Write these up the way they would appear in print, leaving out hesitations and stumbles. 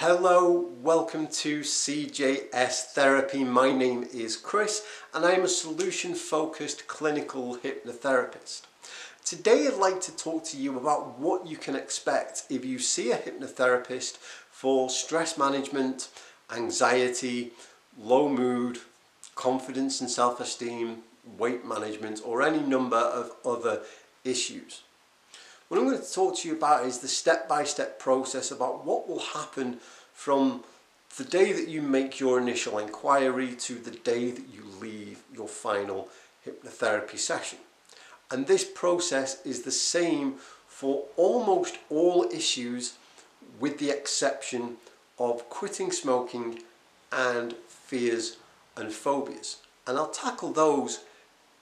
Hello, welcome to CJS Therapy. My name is Chris and I am a solution-focused clinical hypnotherapist. Today I'd like to talk to you about what you can expect if you see a hypnotherapist for stress management, anxiety, low mood, confidence and self-esteem, weight management, or any number of other issues. What I'm going to talk to you about is the step-by-step process about what will happen from the day that you make your initial inquiry to the day that you leave your final hypnotherapy session. And this process is the same for almost all issues with the exception of quitting smoking and fears and phobias. And I'll tackle those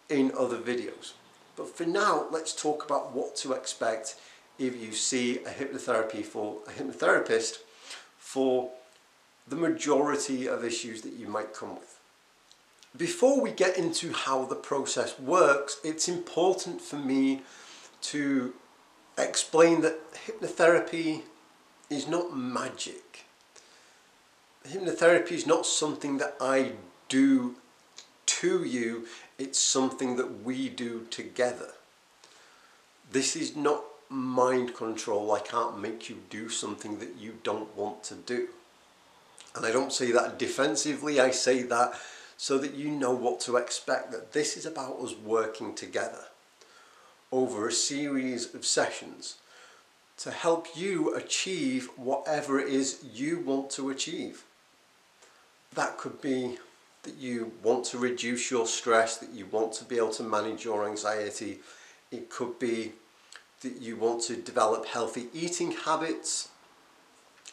in other videos. But for now, let's talk about what to expect if you see a hypnotherapist for the majority of issues that you might come with. Before we get into how the process works, it's important for me to explain that hypnotherapy is not magic. Hypnotherapy is not something that I do to you, it's something that we do together. This is not mind control. I can't make you do something that you don't want to do. And I don't say that defensively, I say that so that you know what to expect, that this is about us working together over a series of sessions to help you achieve whatever it is you want to achieve. That could be that you want to reduce your stress, that you want to be able to manage your anxiety. It could be that you want to develop healthy eating habits.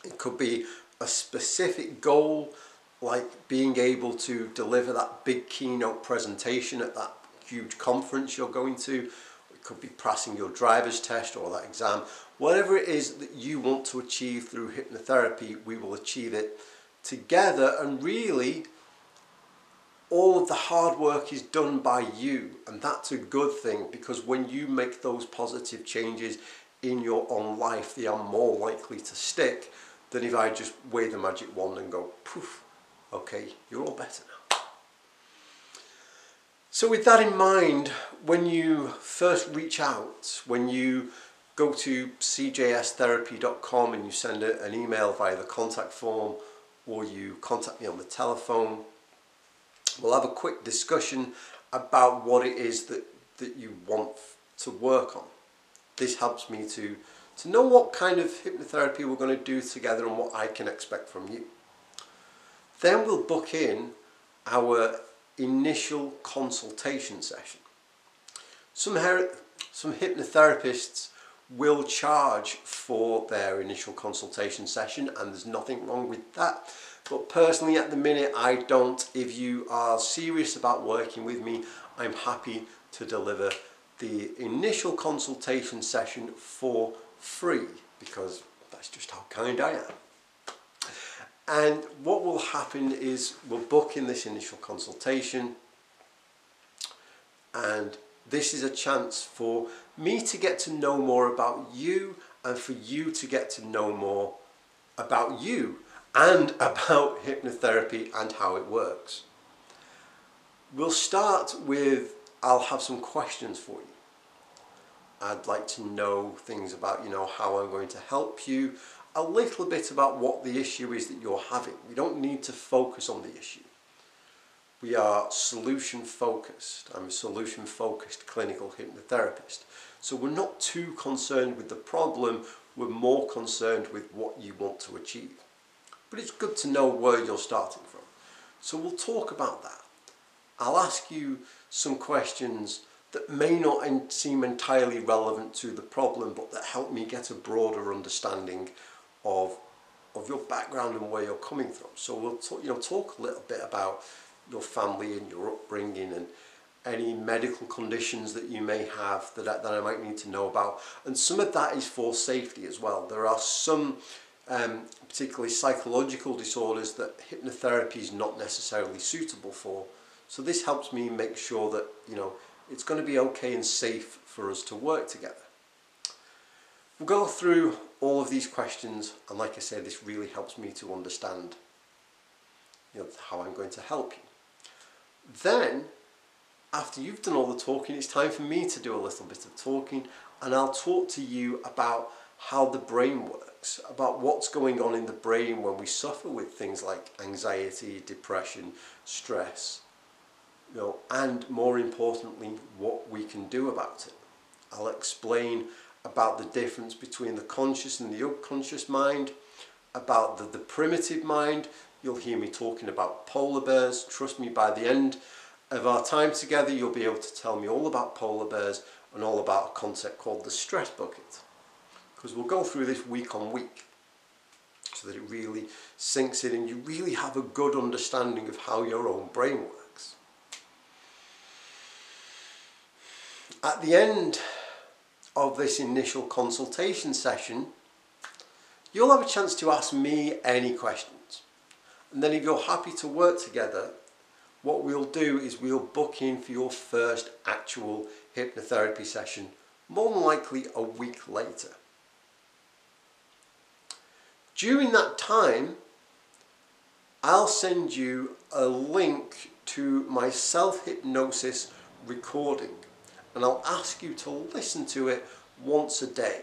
It could be a specific goal, like being able to deliver that big keynote presentation at that huge conference you're going to. It could be passing your driver's test or that exam. Whatever it is that you want to achieve through hypnotherapy, we will achieve it together. And really, all of the hard work is done by you, and that's a good thing, because when you make those positive changes in your own life, they are more likely to stick than if I just wave the magic wand and go poof, okay, you're all better now. So with that in mind, when you first reach out, when you go to cjstherapy.com and you send an email via the contact form, or you contact me on the telephone, we'll have a quick discussion about what it is that you want to work on. This helps me to know what kind of hypnotherapy we're going to do together and what I can expect from you. Then we'll book in our initial consultation session. Some hypnotherapists will charge for their initial consultation session, and there's nothing wrong with that. But personally, at the minute, I don't. If you are serious about working with me, I'm happy to deliver the initial consultation session for free, because that's just how kind I am. And what will happen is we'll book in this initial consultation, and this is a chance for me to get to know more about you and for you to get to know more about you and about hypnotherapy and how it works. We'll start with, I'll have some questions for you. I'd like to know things about, how I'm going to help you, a little bit about what the issue is that you're having. We don't need to focus on the issue. We are solution focused. I'm a solution focused clinical hypnotherapist. So we're not too concerned with the problem, we're more concerned with what you want to achieve. But it's good to know where you're starting from. So we'll talk about that. I'll ask you some questions that may not seem entirely relevant to the problem, but that help me get a broader understanding of your background and where you're coming from. So we'll talk a little bit about your family and your upbringing and any medical conditions that you may have that I might need to know about. And some of that is for safety as well. There are some particularly psychological disorders that hypnotherapy is not necessarily suitable for. So this helps me make sure that it's going to be okay and safe for us to work together. We'll go through all of these questions, and like I say, this really helps me to understand, how I'm going to help you. Then, after you've done all the talking, it's time for me to do a little bit of talking, and I'll talk to you about how the brain works, about what's going on in the brain when we suffer with things like anxiety, depression, stress, and more importantly, what we can do about it. I'll explain about the difference between the conscious and the unconscious mind, about the primitive mind. You'll hear me talking about polar bears. Trust me, by the end of our time together, you'll be able to tell me all about polar bears and all about a concept called the stress bucket. Because we'll go through this week on week so that it really sinks in and you really have a good understanding of how your own brain works. At the end of this initial consultation session, you'll have a chance to ask me any questions. And then if you're happy to work together, what we'll do is we'll book in for your first actual hypnotherapy session, more than likely a week later. During that time, I'll send you a link to my self-hypnosis recording, and I'll ask you to listen to it once a day,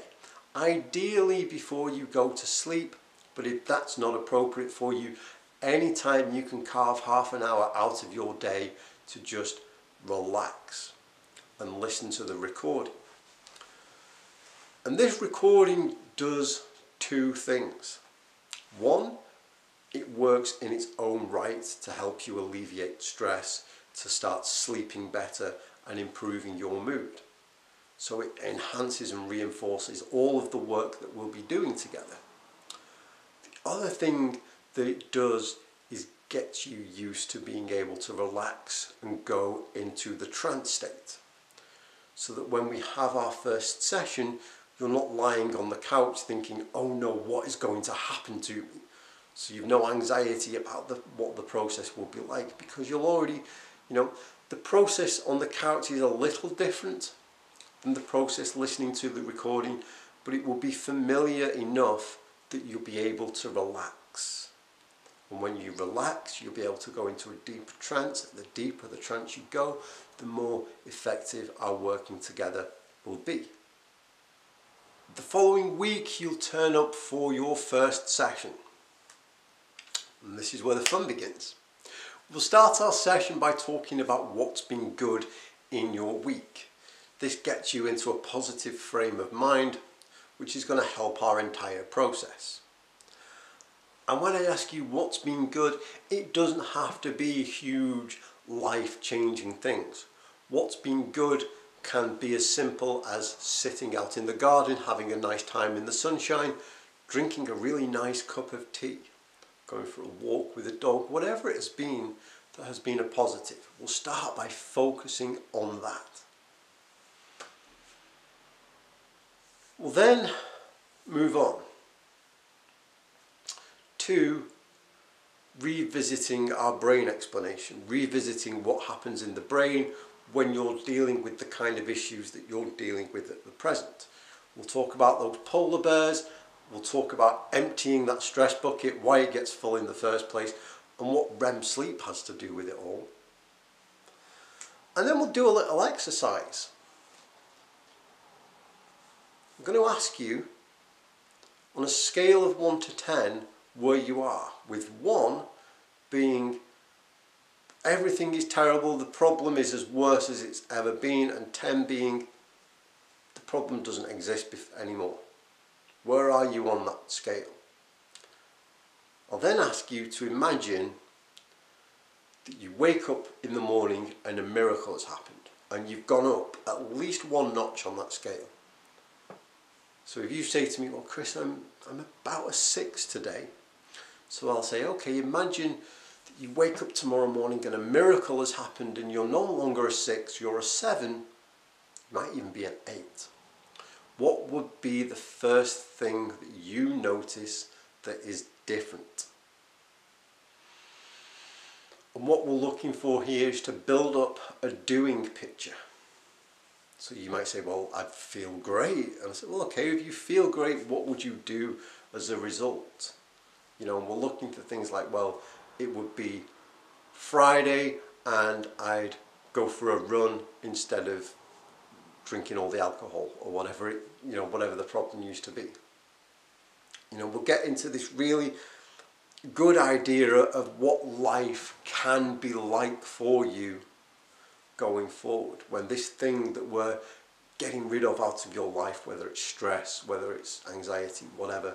ideally before you go to sleep, but if that's not appropriate for you, anytime you can carve half an hour out of your day to just relax and listen to the recording. And this recording does two things. One, it works in its own right to help you alleviate stress, to start sleeping better and improving your mood. So it enhances and reinforces all of the work that we'll be doing together. The other thing that it does is get you used to being able to relax and go into the trance state. So that when we have our first session, you're not lying on the couch thinking, oh no, what is going to happen to me? So you've no anxiety about what the process will be like, because you'll already, the process on the couch is a little different than the process listening to the recording, but it will be familiar enough that you'll be able to relax. And when you relax, you'll be able to go into a deeper trance. The deeper the trance you go, the more effective our working together will be. The following week, you'll turn up for your first session. And this is where the fun begins. We'll start our session by talking about what's been good in your week. This gets you into a positive frame of mind, which is going to help our entire process. And when I ask you what's been good, it doesn't have to be huge, life-changing things. What's been good can be as simple as sitting out in the garden, having a nice time in the sunshine, drinking a really nice cup of tea, going for a walk with a dog, whatever it has been that has been a positive. We'll start by focusing on that. We'll then move on to revisiting our brain explanation, revisiting what happens in the brain when you're dealing with the kind of issues that you're dealing with at the present. We'll talk about those polar bears, we'll talk about emptying that stress bucket, why it gets full in the first place, and what REM sleep has to do with it all. And then we'll do a little exercise. I'm going to ask you, on a scale of 1 to 10, where you are, with 1 being everything is terrible, the problem is as worse as it's ever been, and 10 being the problem doesn't exist anymore. Where are you on that scale? I'll then ask you to imagine that you wake up in the morning and a miracle has happened, and you've gone up at least 1 notch on that scale. So if you say to me, well Chris, I'm about a 6 today. So I'll say, okay, imagine that you wake up tomorrow morning and a miracle has happened and you're no longer a 6, you're a 7, you might even be an 8. What would be the first thing that you notice that is different? And what we're looking for here is to build up a doing picture. So you might say, well, I feel great. And I said, well, okay, if you feel great, what would you do as a result? And we're looking for things like, well, it would be Friday and I'd go for a run instead of drinking all the alcohol or whatever whatever the problem used to be. We'll get into this really good idea of what life can be like for you going forward, when this thing that we're getting rid of out of your life, whether it's stress, whether it's anxiety, whatever,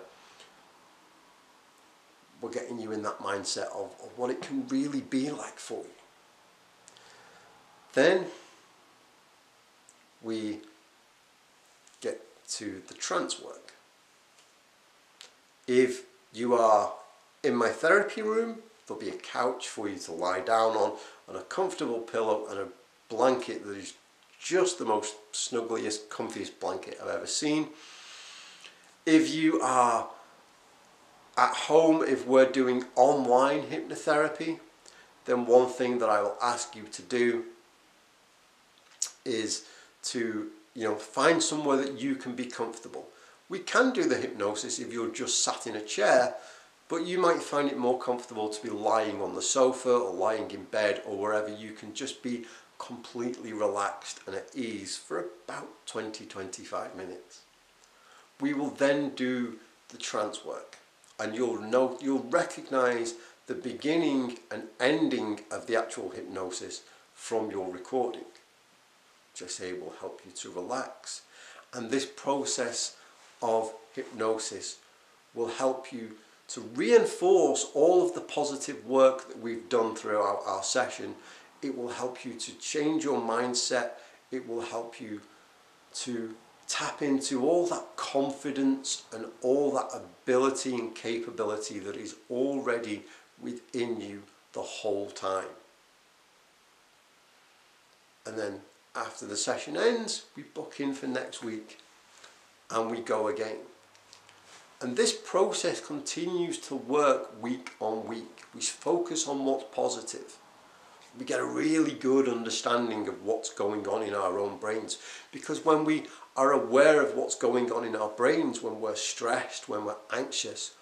we're getting you in that mindset of what it can really be like for you. Then we get to the trance work. If you are in my therapy room, there'll be a couch for you to lie down on a comfortable pillow and a blanket that is just the most snuggliest, comfiest blanket I've ever seen. If you are at home, if we're doing online hypnotherapy, then one thing that I will ask you to do is to find somewhere that you can be comfortable. We can do the hypnosis if you're just sat in a chair, but you might find it more comfortable to be lying on the sofa or lying in bed or wherever you can just be completely relaxed and at ease for about 20-25 minutes. We will then do the trance work, and you'll recognize the beginning and ending of the actual hypnosis from your recording, which I say will help you to relax. And this process of hypnosis will help you to reinforce all of the positive work that we've done throughout our session. It will help you to change your mindset. It will help you to tap into all that confidence and all that ability and capability that is already within you the whole time. And then after the session ends, we book in for next week and we go again. And this process continues to work week on week. We focus on what's positive. We get a really good understanding of what's going on in our own brains, because when we are aware of what's going on in our brains, when we're stressed, when we're anxious,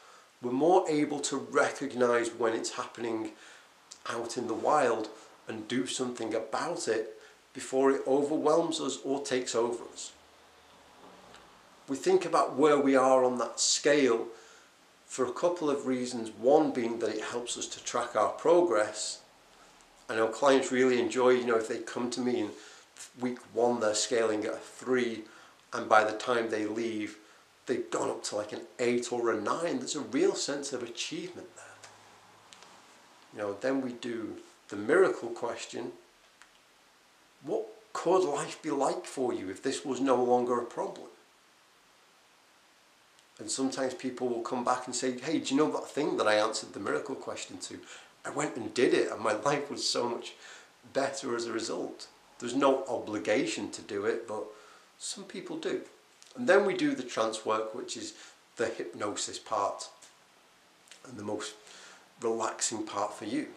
we're more able to recognize when it's happening out in the wild and do something about it before it overwhelms us or takes over us. We think about where we are on that scale for a couple of reasons. One being that it helps us to track our progress. I know clients really enjoy, if they come to me in week 1, they're scaling at a 3, and by the time they leave, they've gone up to like an 8 or a 9. There's a real sense of achievement there. Then we do the miracle question. What could life be like for you if this was no longer a problem? And sometimes people will come back and say, hey, do you know that thing that I answered the miracle question to? I went and did it, and my life was so much better as a result. There's no obligation to do it, but some people do. And then we do the trance work, which is the hypnosis part and the most relaxing part for you.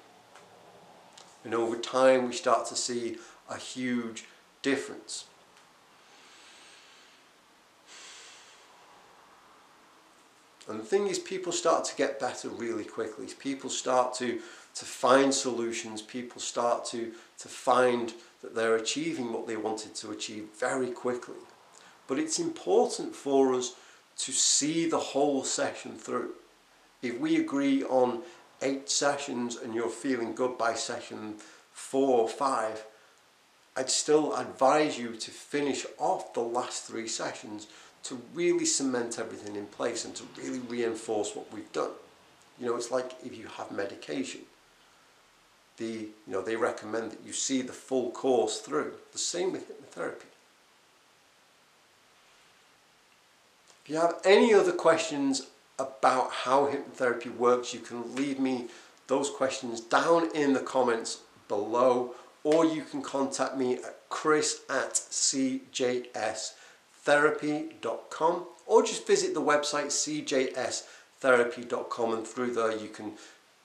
And over time, we start to see a huge difference. And the thing is, people start to get better really quickly. People start to find solutions. People start to find that they're achieving what they wanted to achieve very quickly. But it's important for us to see the whole session through. If we agree on 8 sessions and you're feeling good by session 4 or 5, I'd still advise you to finish off the last 3 sessions to really cement everything in place and to really reinforce what we've done. It's like if you have medication. They recommend that you see the full course through. The same with hypnotherapy. If you have any other questions about how hypnotherapy works, you can leave me those questions down in the comments below, or you can contact me at chris@cjstherapy.com, or just visit the website cjstherapy.com, and through there you can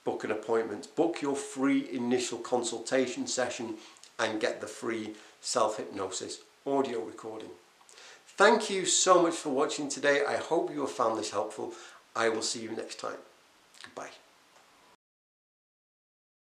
book an appointment, book your free initial consultation session, and get the free self-hypnosis audio recording. Thank you so much for watching today. I hope you have found this helpful. I will see you next time. Goodbye.